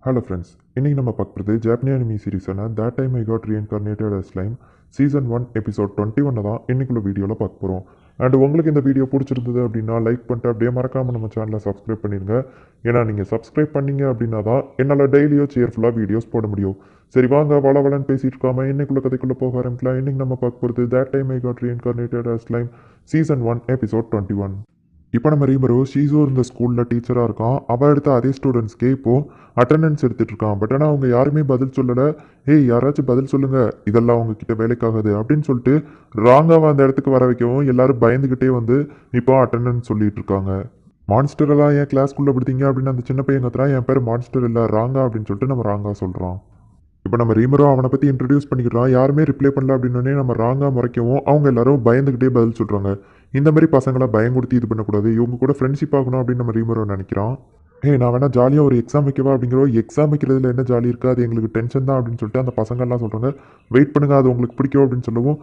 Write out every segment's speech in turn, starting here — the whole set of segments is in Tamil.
ஹலோ ஃப்ரெண்ட்ஸ், இன்னைக்கு நம்ம பார்க்குறது ஜாப்பனீஸ் அனிமி சீரிஸான That Time I Got Reincarnated as Slime season 1 episode 21 தான் இன்னைக்குள்ள வீடியோவில் பார்க்க போகிறோம். அண்ட் உங்களுக்கு இந்த வீடியோ பிடிச்சிருந்தது அப்படின்னா லைக் பண்ணிட்டு அப்படியே மறக்காமல் நம்ம சேனலை சப்ஸ்கிரைப் பண்ணிடுங்க. ஏன்னா நீங்கள் சப்ஸ்கிரைப் பண்ணீங்க அப்படின்னா தான் என்னால் டெய்லியோ சேர்ஃபுல்லாக வீடியோஸ் போட முடியும். சரி வாங்க வளவலன்னு பேசிட்டு இருக்காம இன்னைக்குள்ள கதைக்குள்ளே போக ஆரம்பிக்கலாம். இன்னைக்கு நம்ம பார்க்க போகிறது That Time I Got Reincarnated as Slime season 1 episode 21. இப்போ நம்ம ரீமரோ ஷீசோ இந்த ஸ்கூலில் டீச்சராக இருக்கான். அவள் எடுத்த அதே ஸ்டூடெண்ட்ஸ்க்கே இப்போது அட்டெண்டன்ஸ் எடுத்துகிட்டு இருக்கான். பட் ஆனால் அவங்க யாருமே பதில் சொல்லலை. ஏய் யாராச்சும் பதில் சொல்லுங்கள், இதெல்லாம் அவங்கக்கிட்ட வேலைக்காகுது அப்படின்னு சொல்லிட்டு ராங்காக அந்த இடத்துக்கு வர வைக்கவும் எல்லாரும் பயந்துக்கிட்டே வந்து இப்போ அட்டெண்டன்ஸ் சொல்லிட்டு இருக்காங்க. மான்ஸ்டரெல்லாம் ஏன் கிளாஸ்க்குள்ளே பிடித்தீங்க அப்படின்னு அந்த சின்ன பையன் கத்துறான். என் பேர் மான்ஸ்டர் இல்லை ராங்கா அப்படின்னு சொல்லிட்டு நம்ம ராங்கா சொல்கிறான். இப்போ நம்ம ரீமரோ அவனை பற்றி இன்ட்ரடியூஸ் பண்ணிக்கிறான். யாருமே ரிப்ளை பண்ணல அப்படின்னே நம்ம ராங்கா முறைக்கவும் அவங்க எல்லாரும் பயந்துக்கிட்டே பதில் சொல்கிறாங்க. இந்த மாதிரி பசங்களை பயங்குடுத்தி இது பண்ணக்கூடாது, இவங்க கூட ஃப்ரெண்ட்ஷிப் ஆகணும் அப்படின்னு நம்ம ரீமரோ நினைக்கிறான். நான் வேணா ஜாலியாக ஒரு எக்ஸாம் வைக்கவா அப்படிங்கிற எக்ஸாம் வைக்கிறதுல என்ன ஜாலி இருக்குது, அது எங்களுக்கு டென்ஷன் தான் அப்படின்னு சொல்லிட்டு அந்த பசங்கள்லாம் சொல்கிறாங்க. வெயிட் பண்ணுங்க, அது உங்களுக்கு பிடிக்கும் அப்படின்னு சொல்லவும்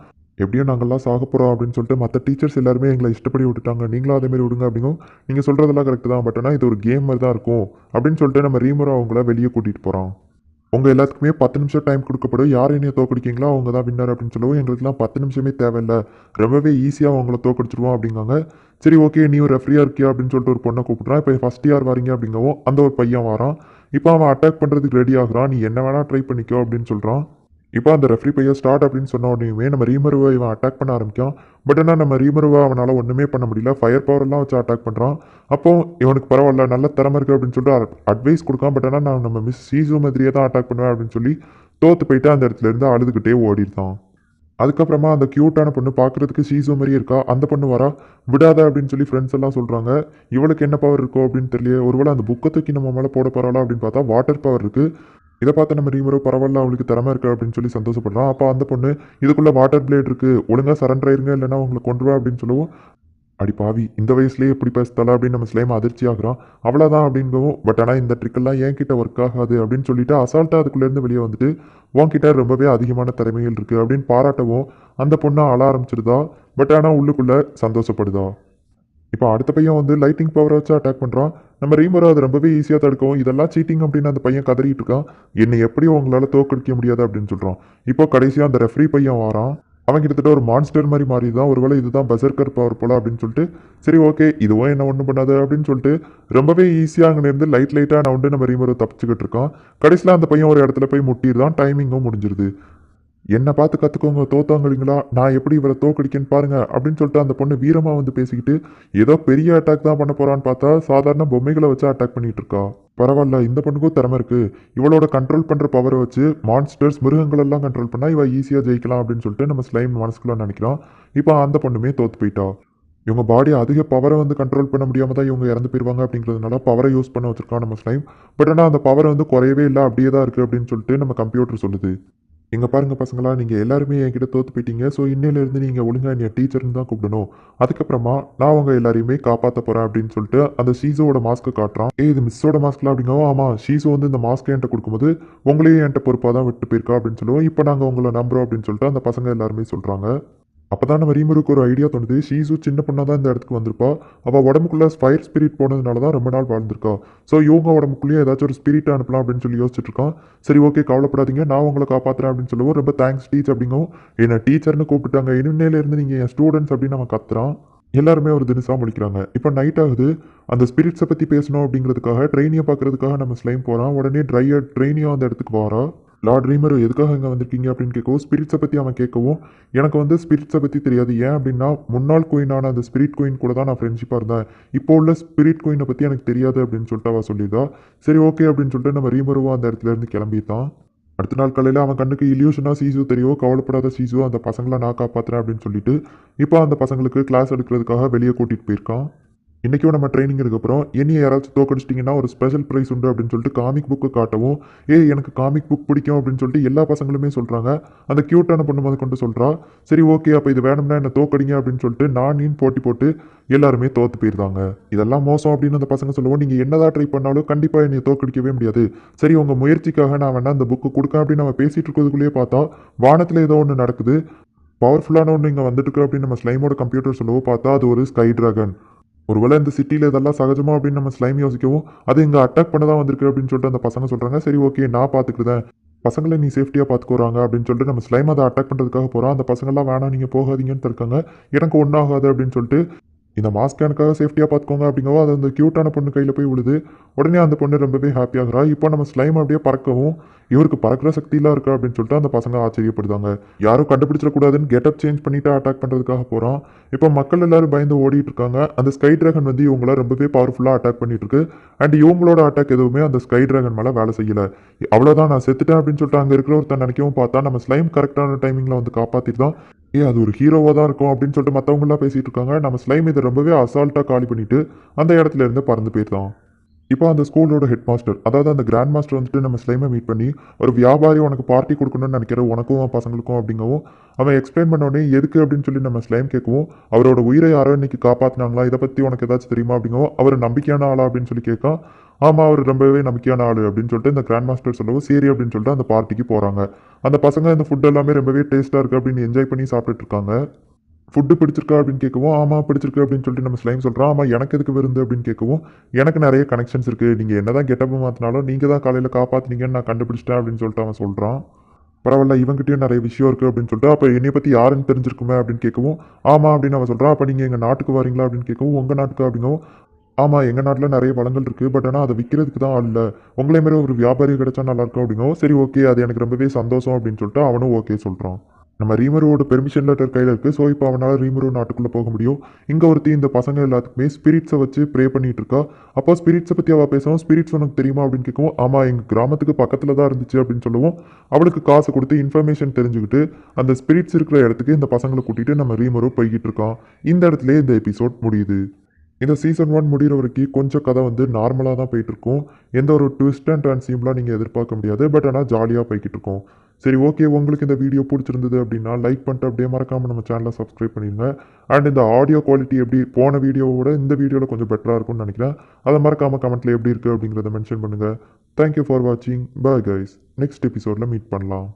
எப்படியும் நாங்கள்லாம் சாக போகிறோம் அப்படின்னு சொல்லிட்டு மற்ற டீச்சர்ஸ் எல்லாருமே எங்களை இஷ்டப்படி விட்டுட்டாங்க, நீங்களும் அதேமாதிரி விடுங்க அப்படிங்கும். நீங்கள் சொல்கிறதெல்லாம் கரெக்டு தான், பட் ஆனால் இது ஒரு கேம் மாதிரி தான் இருக்கும் அப்படின்னு சொல்லிட்டு நம்ம ரீமரோ அவங்கள வெளியே கூட்டிகிட்டு போகிறோம். உங்கள் எல்லாத்துக்குமே 10 நிமிஷம் டைம் கொடுக்கப்படும், யார் என்னைய தோக்கடிக்கீங்களோ அவங்க தான் வின்னர் அப்படின்னு சொல்லவும் எங்களுக்குலாம் 10 நிமிஷமே தேவையில்லை, ரொம்பவே ஈஸியாக அவங்கள தோக்கடிச்சிருவோம் அப்படிங்காங்க. சரி ஓகே, நீ ஒரு ரெஃப்ரியாக இருக்கியா அப்படின்னு சொல்லிட்டு ஒரு பொண்ணை கூப்பிட்றான். இப்போ ஃபஸ்ட் யார் வரீங்க அப்படிங்கவும் அந்த ஒரு பையன் வரான். இப்போ அவன் அட்டாக் பண்ணுறதுக்கு ரெடி ஆகுறான். நீ என்ன வேணால் ட்ரை பண்ணிக்கோ அப்படின்னு சொல்கிறான். இப்போ அந்த ரெஃப்ரி பையன் ஸ்டார்ட் அப்படின்னு சொன்ன உடனே நம்ம ரீமருவை இவன் அட்டாக் பண்ண ஆரம்பிக்கான். பட் ஆனால் நம்ம ரீமருவை அவனால் ஒன்றுமே பண்ண முடியல. ஃபயர் பவர்லாம் வச்சு அட்டாக் பண்ணுறான். அப்போ இவனுக்கு பரவாயில்ல, நல்ல திறமை இருக்குது அப்படின்னு சொல்லிட்டு அட்வைஸ் கொடுக்கான். பட் ஆனால் நான் நம்ம மிஸ் ஷீசோ மாதிரியே தான் அட்டாக் பண்ணுவேன் அப்படின்னு சொல்லி தோற்று போயிட்டு அந்த இடத்துல இருந்து அழுதுகிட்டே ஓடிடுதான். அதுக்கப்புறமா அந்த க்யூட்டான பொண்ணு பார்க்குறதுக்கு ஷீசோ மாதிரியே இருக்கா. அந்த பொண்ணு வரா, விடாத அப்படின்னு சொல்லி ஃப்ரெண்ட்ஸ் எல்லாம் சொல்கிறாங்க. இவளுக்கு என்ன பவர் இருக்கோ அப்படின்னு தெரியல. ஒருவேளை அந்த புக்கை தூக்கி நம்ம மேலே போட போகிறாளா அப்படின்னு பார்த்தா வாட்டர் பவர் இருக்குது. இதை பார்த்து நம்ம ரீமரோ பரவாயில்ல, அவளுக்கு திறமை இருக்கு அப்படின்னு சொல்லி சந்தோஷப்படுறான். அப்போ அந்த பொண்ணு இதுக்குள்ளே வாட்டர் பிளேட் இருக்குது, ஒழுங்காக சரண்டர் ஆயிருங்க இல்லைன்னா உங்களை கொண்டுருவா அப்படின்னு சொல்லுவோம். அடி பாவி, இந்த வயசுலேயே எப்படி பேசுதல அப்படின்னு நம்ம ஸ்லைம் அதிர்ச்சி ஆகுறான். அவ்வளோதான் அப்படிங்கவும். பட் ஆனால் இந்த ட்ரிக்கெல்லாம் என் கிட்ட ஒர்க் ஆகாது அப்படின்னு சொல்லிட்டு அசால்ட்டாக அதுக்குள்ளேருந்து வெளியே வந்துட்டு உன்கிட்ட ரொம்பவே அதிகமான திறமைகள் இருக்குது அப்படின்னு பாராட்டவும் அந்த பொண்ணை அழ ஆரம்பிச்சிருதா. பட் ஆனால் உள்ளுக்குள்ளே சந்தோஷப்படுதா. இப்போ அடுத்த பையன் வந்து லைட்டிங் பவரை வச்சு அட்டாக் பண்ணுறான். நம்ம ரீமரோ அது ரொம்பவே ஈஸியாக தடுக்கவும் இதெல்லாம் சீட்டிங் அப்படின்னு அந்த பையன் கதறிட்டு இருக்கான். என்னை எப்படி உங்களால் தோக்கடிக்க முடியாது அப்படின்னு சொல்கிறான். இப்போ கடைசியாக அந்த ரெஃப்ரி பையன் வரான். அவன் கிட்டத்தட்ட ஒரு மான்ஸ்டர் மாதிரி மாறி தான், ஒருவேளை இதுதான் பசர்கர் பவர் போல அப்படின்னு சொல்லிட்டு சரி ஓகே இதுவும் என்ன ஒன்றும் பண்ணாது அப்படின்னு சொல்லிட்டு ரொம்பவே ஈஸியாக அங்கேருந்து லைட்டாக நான் வந்து நம்ம ரீமரோ தப்பிச்சுக்கிட்டு இருக்கான். கடைசியில் அந்த பையன் ஒரு இடத்துல போய் முட்டிடுதான். டைமிங்கும் முடிஞ்சிருது. என்னை பார்த்து கற்றுக்கோங்க தோத்தாங்களீங்களா, நான் எப்படி இவரை தோக்கடிக்கன்னு பாருங்க அப்படின்னு சொல்லிட்டு அந்த பொண்ணு வீரமாக வந்து பேசிக்கிட்டு ஏதோ பெரிய அட்டாக் தான் பண்ண போறான்னு பார்த்தா சாதாரண பொம்மைகளை வச்சு அட்டாக் பண்ணிட்டு இருக்கா. பரவாயில்ல, இந்த பொண்ணுக்கும் திறமை இருக்கு, இவளோட கண்ட்ரோல் பண்ணுற பவரை வச்சு மான்ஸ்டர்ஸ் மிருகங்கள் எல்லாம் கண்ட்ரோல் பண்ணா இவ ஈஸியாக ஜெயிக்கலாம் அப்படின்னு சொல்லிட்டு நம்ம ஸ்லைம் மனசுக்குள்ள நினைக்கிறோம். இப்போ அந்த பொண்ணுமே தோத்து போயிட்டா. இவங்க பாடி அதிக பவரை வந்து கண்ட்ரோல் பண்ண முடியாமல் தான் இவங்க இறந்து போயிடுவாங்க அப்படிங்கிறதுனால பவரை யூஸ் பண்ண வச்சிருக்கான் நம்ம ஸ்லைம். பட் ஆனால் அந்த பவர் வந்து குறையவே இல்லை, அப்படியே தான் இருக்குது அப்படின்னு சொல்லிட்டு நம்ம கம்ப்யூட்டர் சொல்லுது. இங்கே பாருங்கள் பசங்களா, நீங்கள் எல்லாருமே என்கிட்ட தோற்று போயிட்டீங்க. ஸோ இன்னையிலேருந்து நீங்கள் ஒழுங்காக என்னை டீச்சர்னு தான் கூப்பிடணும். அதுக்கப்புறமா நான் உங்கள் எல்லாரையுமே காப்பாற்ற போகிறேன் அப்படின்னு சொல்லிட்டு அந்த ஷீசோட மாஸ்க்கை காட்டுறான். இது மிஸ்ஸோட மாஸ்க்லாம் அப்படிங்கவும் ஆமாம், ஷீசோ வந்து இந்த மாஸ்க்கை என்கிட்ட கொடுக்கும்போது உங்களையும் என்கிட்ட பொறுப்பாக தான் விட்டு போயிருக்கா அப்படின்னு சொல்லுவோம். இப்போ நாங்கள் உங்களை நம்புகிறோம் அப்படின்னு சொல்லிட்டு அந்த பசங்க எல்லாருமே சொல்கிறாங்க. அப்போ தான் நம்ம ரீமருக்கு ஒரு ஐடியா தோணுது. ஷீசு சின்ன பொண்ணாக தான் இந்த இடத்துக்கு வந்திருப்பா. அவள் உடம்புக்குள்ளே ஃபயர் ஸ்பிரிட் போனதுனால தான் ரொம்ப நாள் வாழ்ந்திருக்கா. ஸோ இவங்க உடம்புக்குள்ளேயே ஏதாச்சும் ஒரு ஸ்பிரிட் அனுப்பலாம் அப்படின்னு சொல்லி யோசிச்சுட்டு இருக்கான். சரி ஓகே கவலைப்படாதீங்க, நான் உங்களை காப்பாற்றுறேன் அப்படின்னு சொல்லுவோம். ரொம்ப தேங்க்ஸ் டீச் அப்படிங்கவும் என்ன டீச்சர்னு கூப்பிட்டுட்டாங்க, இனிமேலேருந்து நீங்கள் என் ஸ்டூடெண்ட்ஸ் அப்படின்னு நம்ம கத்துறான். எல்லாருமே ஒரு தினசாக முடிக்கிறாங்க. இப்போ நைட் ஆகுது. அந்த ஸ்பிரிட்ஸை பற்றி பேசணும் அப்படிங்கிறதுக்காக ட்ரெயினியை பார்க்கறதுக்காக நம்ம ஸ்லைம் போகிறான். உடனே ட்ரெயினியும் அந்த இடத்துக்கு வரா. லார்ட் ரீமர் எதுக்காக இங்கே வந்திருக்கீங்க அப்படின்னு கேட்கவும் ஸ்பிரிட்ஸை பற்றி அவன் கேட்கவும் எனக்கு வந்து ஸ்பிரிட்ஸை பற்றி தெரியாது. ஏன் அப்படின்னா முன்னாள் குயினான அந்த ஸ்பிரிட் குயின் கூட தான் நான் ஃப்ரெண்ட்ஷிப்பாக இருந்தேன். இப்போ உள்ள ஸ்பிரிட் குயினை பற்றி எனக்கு தெரியாது அப்படின்னு சொல்லிட்டு அவள் சொல்லியிருந்தா. சரி ஓகே அப்படின்னு சொல்லிட்டு நம்ம ரீமருவா அந்த இடத்துல இருந்து கிளம்பிட்டான். அடுத்த நாள் காலையில் அவன் கண்ணுக்கு இல்யூஷனாக சீசு தெரியும். கவலைப்படாத சீசு, அந்த பசங்களை நான் காப்பாற்றுறேன் அப்படின்னு சொல்லிட்டு இப்போ அந்த பசங்களுக்கு கிளாஸ் எடுக்கிறதுக்காக வெளியே கூட்டிகிட்டு போயிருக்கான். இன்றைக்கும் நம்ம ட்ரைனிங் அதுக்கப்புறம் என்னையை யாராச்சும் தோக்கடிச்சிட்டிங்கன்னா ஒரு ஸ்பெஷல் ப்ரைஸ் உண்டு அப்படின்னு சொல்லிட்டு காமிக் புக்கு காட்டவும் எனக்கு காமிக் புக் பிடிக்கும் அப்படின்னு சொல்லிட்டு எல்லா பசங்களுமே சொல்கிறாங்க. அந்த க்யூட்டான பொண்ணு முதல் கொண்டு சொல்கிறா. சரி ஓகே அப்போ இது வேணும்னா என்ன தோக்கடிங்க அப்படின்னு சொல்லிட்டு நான் போட்டி போட்டு எல்லாருமே தோற்று போயிருந்தாங்க. இதெல்லாம் மோசம் அப்படின்னு அந்த பசங்க சொல்லுவோம். நீங்கள் என்னதான் ட்ரை பண்ணாலும் கண்டிப்பாக என்னை தோக்கடிக்கவே முடியாது. சரி உங்கள் முயற்சிக்காக நான் வேணா அந்த புக்கு கொடுக்க அப்படின்னு நம்ம பேசிகிட்டு இருக்கிறதுக்குள்ளேயே பார்த்தா வானத்தில் ஏதோ ஒன்று நடக்குது. பவர்ஃபுல்லான ஒன்று இங்கே வந்துட்டு இருக்கு அப்படின்னு நம்ம ஸ்லைமோட கம்ப்யூட்டர் சொல்லவோ பார்த்தா அது ஒரு ஸ்கை ட்ராகன். ஒருவேளை இந்த சிட்டியில் இதெல்லாம் சகஜமா அப்படின்னு நம்ம ஸ்லைம் யோசிக்கவும், அது இங்கே அட்டாக் பண்ண தான் வந்திருக்கு அப்படின்னு சொல்லிட்டு அந்த பசங்க சொல்கிறாங்க. சரி ஓகே நான் பார்த்துக்கிறேன், பசங்களை நீ சேஃப்டியாக பார்த்துக்கோறாங்க அப்படின்னு சொல்லிட்டு நம்ம ஸ்லைம் அதை அட்டாக் பண்ணுறதுக்காக போகிறோம். அந்த பசங்கள்லாம் வேணாம் நீங்கள் போகாதீங்கன்னு இருக்காங்க. எனக்கு ஒன்றும் ஆகாது அப்படின்னு சொல்லிட்டு இந்த மாஸ்க் எனக்காக சேஃப்டியாக பார்த்துக்கோங்க அப்படிங்கவும் அது அந்த க்யூட்டான பொண்ணு கையில் போய் விழுது. உடனே அந்த பொண்ணு ரொம்பவே ஹாப்பியாகிறா. இப்போ நம்ம ஸ்லைம் அப்படியே பறக்கவும் இவருக்கு பறக்கிற சக்தியெலாம் இருக்கா அப்படின்னு சொல்லிட்டு அந்த பசங்க ஆச்சரியப்படுதாங்க. யாரும் கண்டுபிடிச்சிடக்கூடாதுன்னு கெட்டப் சேஞ்ச் பண்ணிட்டு அட்டாக் பண்ணுறதுக்காக போகிறோம். இப்போ மக்கள் எல்லாரும் பயந்து ஓடிட்டு இருக்காங்க. அந்த ஸ்கை டிராகன் வந்து இவங்கள ரொம்பவே பவர்ஃபுல்லாக அட்டாக் பண்ணிட்டு இருக்கு. அண்ட் இவங்களோட அட்டாக் எதுவுமே அந்த ஸ்கை டிராகன் மேலே வேலை செய்யலை. அவ்வளோதான் நான் செத்துட்டேன் அப்படின்னு சொல்லிட்டு அங்கே இருக்கிற ஒருத்தன் நினைக்கவும் பார்த்தா நம்ம ஸ்லைம் கரெக்டான டைமிங்கில் வந்து காப்பாற்றிட்டு தான் அது ஒரு ஹீரோவாக தான் இருக்கும் அப்படின்னு சொல்லிட்டு மற்றவங்களாம் பேசிகிட்டு இருக்காங்க. நம்ம ஸ்லைம் இதை ரொம்பவே அசால்ட்டாக காலி பண்ணிட்டு அந்த இடத்துல இருந்து பறந்து போயிருந்தான். இப்போ அந்த ஸ்கூலோட ஹெட் மாஸ்டர், அதாவது அந்த கிராண்ட் மாஸ்டர் வந்துட்டு நம்ம ஸ்லைமை மீட் பண்ணி ஒரு வியாபாரி உனக்கு பார்ட்டி கொடுக்கணும்னு நினைக்கிற உனக்கும் பசங்களுக்கும் அப்படிங்கவும் அவன் எக்ஸ்பிளைன் பண்ணோடனே எதுக்கு அப்படின்னு சொல்லி நம்ம ஸ்லைம் கேட்கவும் அவரோட உயிரை யாரோ இன்னைக்கு காப்பாற்றினாங்களா, இதை பற்றி உனக்கு ஏதாச்சும் தெரியுமா அப்படிங்கவும் அவர் நம்பிக்கையான ஆளா அப்படின்னு சொல்லி கேட்கும். ஆமாம் அவர் ரொம்பவே நம்பிக்கையான ஆள் அப்படின்னு சொல்லிட்டு இந்த கிராண்ட் மாஸ்டர் சொல்லவும் சரி அப்படின்னு சொல்லிட்டு அந்த பார்ட்டிக்கு போகிறாங்க. அந்த பசங்க இந்த ஃபுட் எல்லாமே ரொம்பவே டேஸ்ட்டாக இருக்குது அப்படின்னு என்ஜாய் பண்ணி சாப்பிட்டுட்டு இருக்காங்க. ஃபுட்டு பிடிச்சிருக்கா அப்படின்னு கேட்கவும் ஆமாம் பிடிச்சிருக்கு அப்படின்னு சொல்லிட்டு நம்ம ஸ்லைம் சொல்கிறோம். ஆமாம் எனக்கு எதுக்கு விருந்து அப்படின்னு கேட்கவும் எனக்கு நிறைய கனெக்ஷன்ஸ் இருக்குது, நீங்கள் என்ன தான் கெட்டப்பு மாற்றினாலும் நீங்கள் தான் காலையில் காப்பாற்றினீங்கன்னு நான் கண்டுபிடிச்சிட்டேன் அப்படின்னு சொல்லிட்டு அவன் சொல்கிறான். பரவாயில்ல இவங்ககிட்டயும் நிறைய விஷயம் இருக்குது அப்படின்னு சொல்லிட்டு அப்போ என்னை பற்றி யாருன்னு தெரிஞ்சிருக்குமே அப்படின்னு கேட்கவும் ஆமாம் அப்படின்னு அவன் சொல்கிறான். அப்போ நீங்கள் எங்கள் நாட்டுக்கு வரீங்களா அப்படின்னு கேட்கவும் உங்கள் நாட்டுக்கு அப்படிங்கவும் ஆமாம் எங்கள் நாட்டில் நிறைய வளங்கள் இருக்குது, பட் ஆனால் அதை விற்கிறதுக்கு தான் ஆள் இல்லை, உங்களே மாரி ஒரு வியாபாரி கிடைச்சா நல்லாயிருக்கும் அப்படிங்கவும் சரி ஓகே அது எனக்கு ரொம்பவே சந்தோஷம் அப்படின்னு சொல்லிட்டு அவனும் ஓகே சொல்கிறான். நம்ம ரீமரோட பெர்மிஷன் லெட்டர் கையில் இருக்குது. ஸோ இப்போ அவனால் ரீமரோ நாட்டுக்குள்ளே போக முடியும். இங்கே ஒருத்தி இந்த பசங்க எல்லாத்துக்குமே ஸ்பிரிட்ஸை வச்சு ப்ரே பண்ணிட்டு இருக்கா. அப்போ ஸ்பிரிட்ஸை பற்றி அவள் பேசவும் ஸ்பிரிட்ஸ் உனக்கு தெரியுமா அப்படின்னு கேட்கவும் ஆமாம் எங்கள் கிராமத்துக்கு பக்கத்தில் தான் இருந்துச்சு அப்படின்னு சொல்லவும் அவளுக்கு காசு கொடுத்து இன்ஃபர்மேஷன் தெரிஞ்சுக்கிட்டு அந்த ஸ்பிரிட்ஸ் இருக்கிற இடத்துக்கு இந்த பசங்களை கூட்டிகிட்டு நம்ம ரீமரோ போய்கிட்டு இருக்கான். இந்த இடத்துல இந்த எபிசோட் முடியுது. இந்த சீசன் 1 முடிகிற வரைக்கும் கொஞ்சம் கதை வந்து நார்மலாக தான் போயிட்டுருக்கும். எந்த ஒரு ட்விஸ்ட் அண்ட் ட்ரான்ஸ்யூம்லாம் நீங்கள் எதிர்பார்க்க முடியாது. பட் ஆனால் ஜாலியாக போய்கிட்டு இருக்கோம். சரி ஓகே உங்களுக்கு இந்த வீடியோ பிடிச்சிருந்தது அப்படின்னா லைக் பண்ணிட்டு அப்படியே மறக்காமல் நம்ம சேனலை சப்ஸ்கிரைப் பண்ணிடுங்க. அண்ட் இந்த ஆடியோ குவாலிட்டி எப்படி போன வீடியோவோட இந்த வீடியோவில் கொஞ்சம் பெட்டராக இருக்கும்னு நினைக்கிறேன். அதை மறக்காமல் கமெண்ட்டில் எப்படி இருக்குது அப்படிங்கிறத மென்ஷன் பண்ணுங்கள். தேங்க்யூ ஃபார் வாட்சிங். Bye guys. நெக்ஸ்ட் எபிசோடில் மீட் பண்ணலாம்.